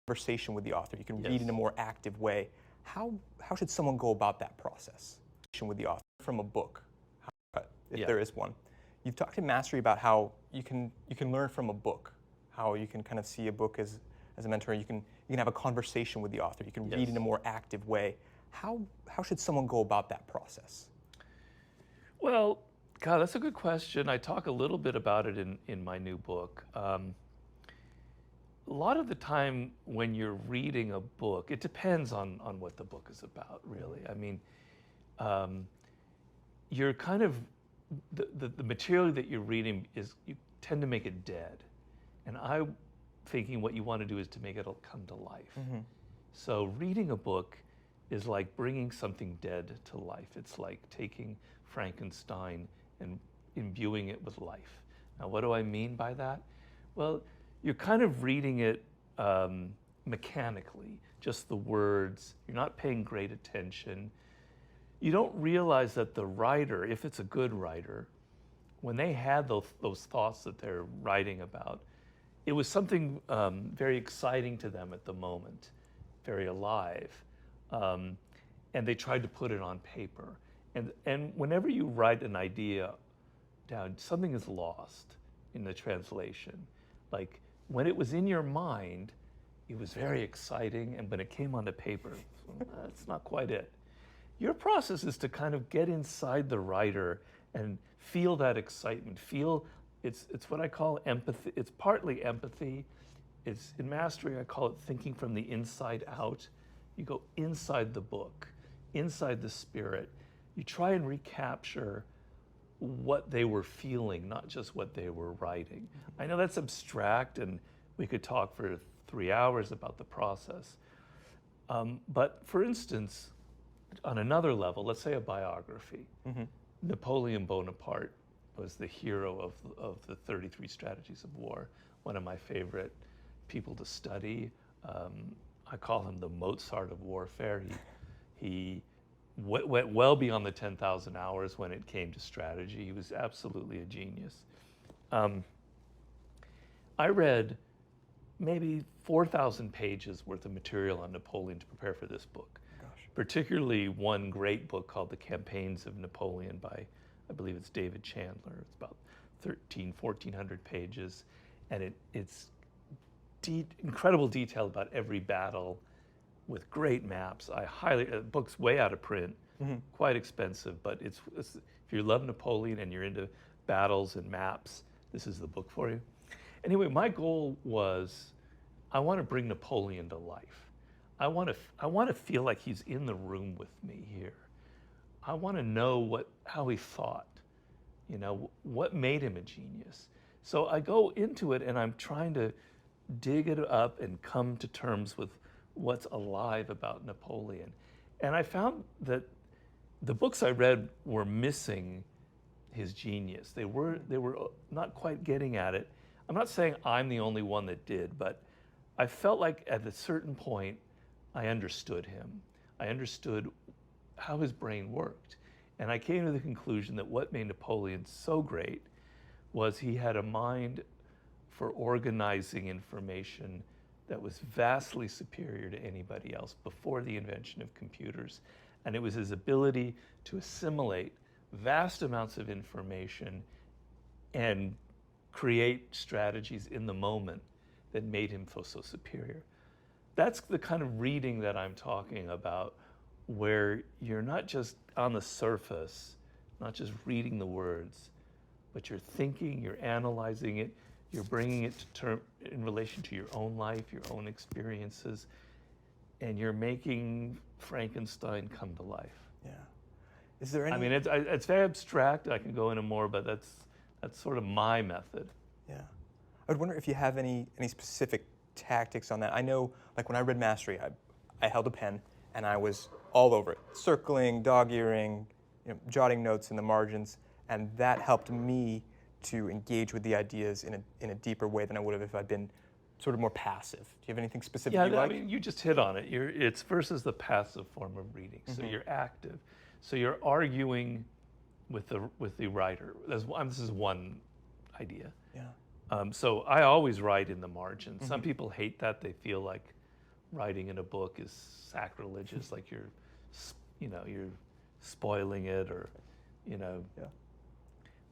Conversation with the author. You can Yes. read in a more active way. How should someone go about that process? With the author from a book, if Yeah. there is one. You've talked in Mastery about how you can learn from a book, how you can kind of see a book as a mentor. You can have a conversation with the author. You can read Yes. in a more active way. How should someone go about that process? Well, God, that's a good question. I talk a little bit about it in my new book. A lot of the time when you're reading a book, it depends on what the book is about, really. I mean, you're kind of, the material that you're reading is, you tend to make it dead. And I'm thinking what you want to do is to make it come to life. So reading a book is like bringing something dead to life. It's like taking Frankenstein and imbuing it with life. Now, what do I mean by that? Well, you're kind of reading it mechanically, just the words. You're not paying great attention. You don't realize that the writer, if it's a good writer, when they had those thoughts that they're writing about, it was something very exciting to them at the moment, very alive. And they tried to put it on paper. And whenever you write an idea down, something is lost in the translation. Like when it was in your mind, it was very exciting, and when it came onto paper, that's not quite it. Your process is to kind of get inside the writer and feel that excitement. It's what I call empathy. It's partly empathy. It's in Mastery, I call it thinking from the inside out. You go inside the book, inside the spirit. You try and recapture what they were feeling, not just what they were writing. I know that's abstract, and we could talk for 3 hours about the process. But for instance, on another level, let's say a biography. Napoleon Bonaparte was the hero of the 33 Strategies of War, one of my favorite people to study. I call him the Mozart of warfare. He went well beyond the 10,000 hours when it came to strategy. He was absolutely a genius. I read maybe 4,000 pages worth of material on Napoleon to prepare for this book. Gosh. Particularly one great book called The Campaigns of Napoleon by, I believe it's David Chandler. It's about 1,400 pages. And it's incredible detail about every battle with great maps. I highly, the book's way out of print, quite expensive, but it's if you love Napoleon and you're into battles and maps, this is the book for you. Anyway, my goal was, I want to bring Napoleon to life. I want to feel like he's in the room with me here. I want to know how he thought, what made him a genius. So I go into it and I'm trying to dig it up and come to terms with what's alive about Napoleon. And I found that the books I read were missing his genius. They were not quite getting at it. I'm not saying I'm the only one that did, but I felt like at a certain point, I understood him. I understood how his brain worked. And I came to the conclusion that what made Napoleon so great was he had a mind for organizing information that was vastly superior to anybody else before the invention of computers. And it was his ability to assimilate vast amounts of information and create strategies in the moment that made him feel so superior. That's the kind of reading that I'm talking about, where you're not just on the surface, not just reading the words, but you're thinking, you're analyzing it, you're bringing it to term in relation to your own life, your own experiences, and you're making Frankenstein come to life. Yeah. Is there any? I mean, it's very abstract. I can go into more, but that's sort of my method. Yeah. I would wonder if you have any specific tactics on that. I know, like when I read Mastery, I held a pen and I was all over it, circling, dog-earing, jotting notes in the margins, and that helped me to engage with the ideas in a deeper way than I would have if I'd been sort of more passive. Do you have anything specific you like? I mean, you just hit on it. It's versus the passive form of reading. So you're active. So you're arguing with the writer. This is one idea. Yeah. So I always write in the margins. Some people hate that. They feel like writing in a book is sacrilegious, like you're spoiling it, or, Yeah.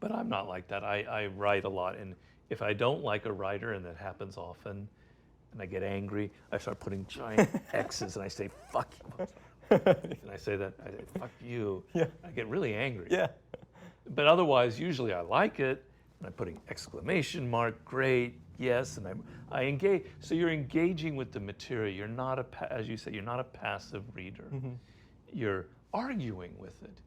But I'm not like that. I write a lot, and if I don't like a writer, and that happens often, and I get angry, I start putting giant X's, and I say, fuck you. And I say, fuck you. Yeah. I get really angry. Yeah. But otherwise, usually I like it, and I'm putting exclamation mark, great, yes, and I engage. So you're engaging with the material. You're not as you say, you're not a passive reader. You're arguing with it.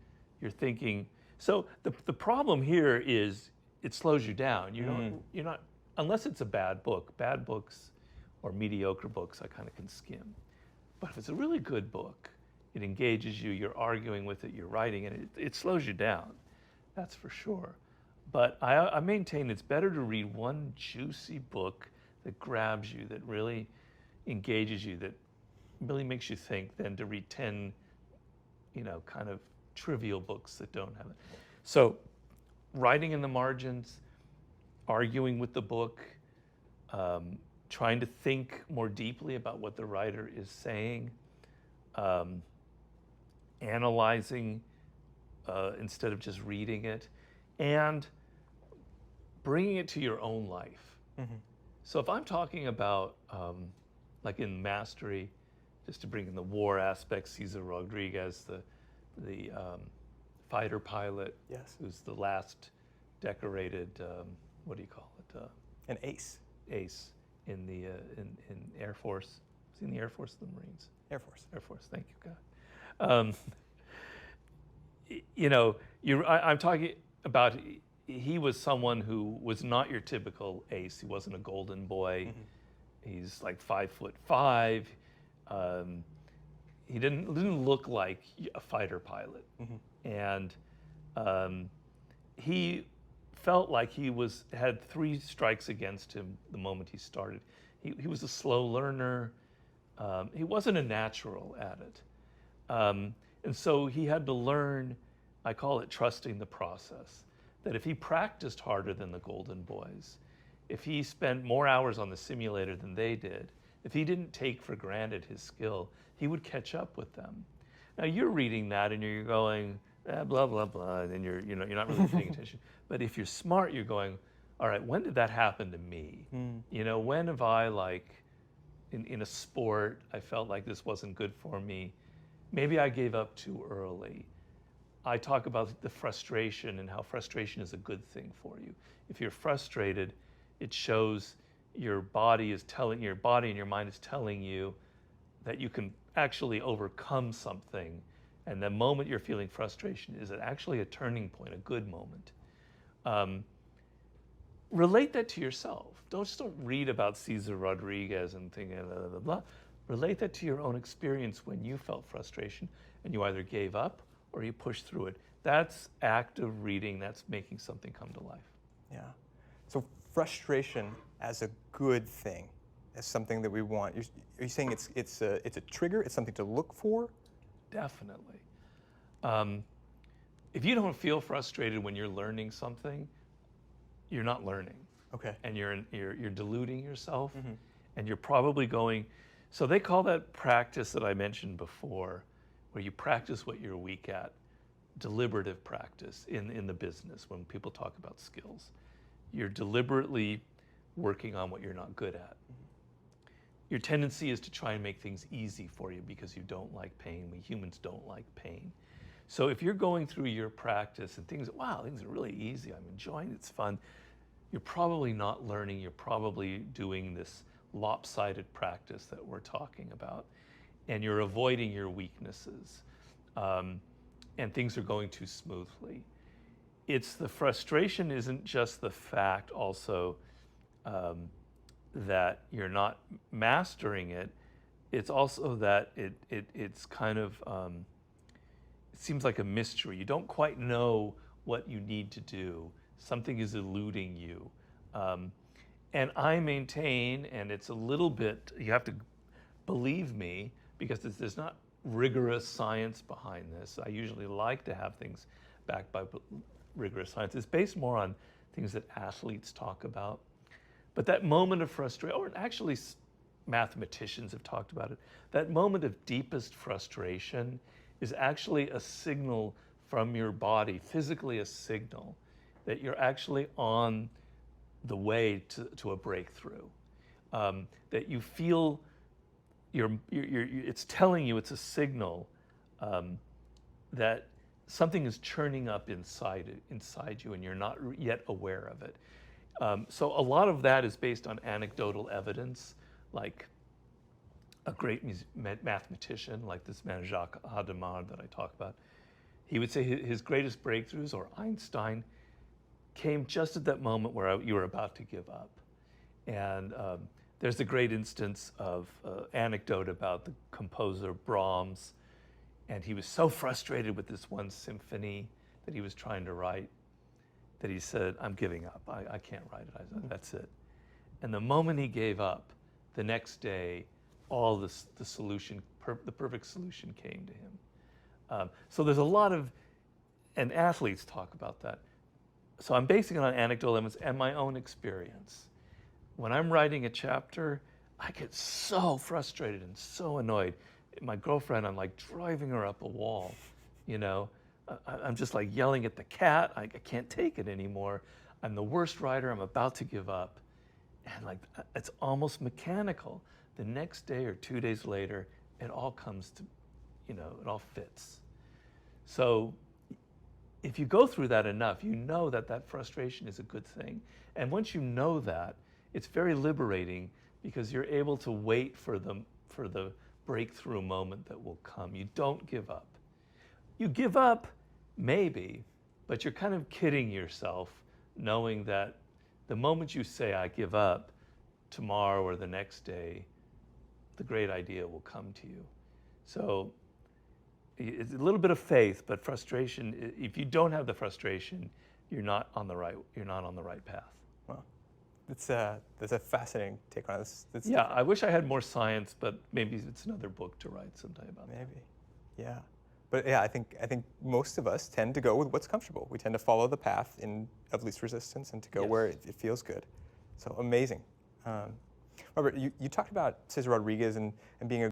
You're thinking. So the problem here is it slows you down. You're not, unless it's a bad book. Bad books or mediocre books I kind of can skim. But if it's a really good book, it engages you, you're arguing with it, you're writing, and it slows you down. That's for sure. But I maintain it's better to read one juicy book that grabs you, that really engages you, that really makes you think, than to read 10, kind of trivial books that don't have it. So writing in the margins, arguing with the book, trying to think more deeply about what the writer is saying, analyzing instead of just reading it, and bringing it to your own life. So if I'm talking about, like in Mastery, just to bring in the war aspect, Cesar Rodriguez, the fighter pilot, Yes. who's the last decorated, what do you call it? An ace. Ace in the in Air Force. Is he in the Air Force or the Marines? Air Force. Air Force. Thank you, God. I'm talking about. He was someone who was not your typical ace. He wasn't a golden boy. He's like 5'5". He didn't look like a fighter pilot, and he felt like he had 3 strikes against him the moment he started. He was a slow learner. He wasn't a natural at it, and so he had to learn. I call it trusting the process. That if he practiced harder than the golden boys, if he spent more hours on the simulator than they did, if he didn't take for granted his skill, he would catch up with them. Now you're reading that and you're going, blah, blah, blah, and you're not really paying attention. But if you're smart, you're going, all right, when did that happen to me? When have I, in a sport, I felt like this wasn't good for me. Maybe I gave up too early. I talk about the frustration and how frustration is a good thing for you. If you're frustrated, it shows your body and your mind is telling you that you can actually overcome something. And the moment you're feeling frustration is actually a turning point, a good moment. Relate that to yourself. Don't read about Cesar Rodriguez and think blah, blah, blah, blah. Relate that to your own experience when you felt frustration and you either gave up or you push through it. That's active reading. That's making something come to life. Yeah. So frustration as a good thing, as something that we want. Are you saying it's a trigger? It's something to look for? Definitely. If you don't feel frustrated when you're learning something, you're not learning. Okay. And you're deluding yourself, and you're probably going. So they call that practice that I mentioned before, where you practice what you're weak at, deliberative practice in the business. When people talk about skills, you're deliberately working on what you're not good at. Your tendency is to try and make things easy for you because you don't like pain. We humans don't like pain. So if you're going through your practice and things are really easy, I'm enjoying it, it's fun, you're probably not learning, you're probably doing this lopsided practice that we're talking about. And you're avoiding your weaknesses, and things are going too smoothly. It's the frustration isn't just the fact also that you're not mastering it. It's also that it's kind of, it seems like a mystery. You don't quite know what you need to do. Something is eluding you. And I maintain, and it's a little bit, you have to believe me, because there's not rigorous science behind this. I usually like to have things backed by rigorous science. It's based more on things that athletes talk about. But that moment of frustration, or actually mathematicians have talked about it. That moment of deepest frustration is actually a signal from your body, physically a signal, that you're actually on the way to a breakthrough. That you feel it's telling you, it's a signal that something is churning up inside you, and you're not yet aware of it. So a lot of that is based on anecdotal evidence, like a great mathematician, like this man Jacques Hadamard that I talk about. He would say his greatest breakthroughs, or Einstein, came just at that moment where you were about to give up. And there's a great instance of anecdote about the composer Brahms, and he was so frustrated with this one symphony that he was trying to write that he said, I'm giving up. I can't write it. I said, that's it. And the moment he gave up, the next day, all the solution, the perfect solution came to him. So there's a lot of, and athletes talk about that. So I'm basing it on anecdotal evidence and my own experience. When I'm writing a chapter, I get so frustrated and so annoyed. My girlfriend, I'm like driving her up a wall, you know. I'm just like yelling at the cat. I can't take it anymore. I'm the worst writer. I'm about to give up. And like, it's almost mechanical. The next day or 2 days later, it all comes to, you know, it all fits. So if you go through that enough, you know that that frustration is a good thing. And once you know that, it's very liberating because you're able to wait for the breakthrough moment that will come. You don't give up. You give up, maybe, but you're kind of kidding yourself, knowing that the moment you say, I give up, tomorrow or the next day, the great idea will come to you. So it's a little bit of faith, but frustration, if you don't have the frustration, you're not on the right path. Well, that's a fascinating take on this. Yeah, I wish I had more science, but maybe it's another book to write someday about that. Maybe, yeah. But yeah, I think most of us tend to go with what's comfortable. We tend to follow the path of least resistance and to go where it feels good. So amazing. Robert, you talked about Cesar Rodriguez and being a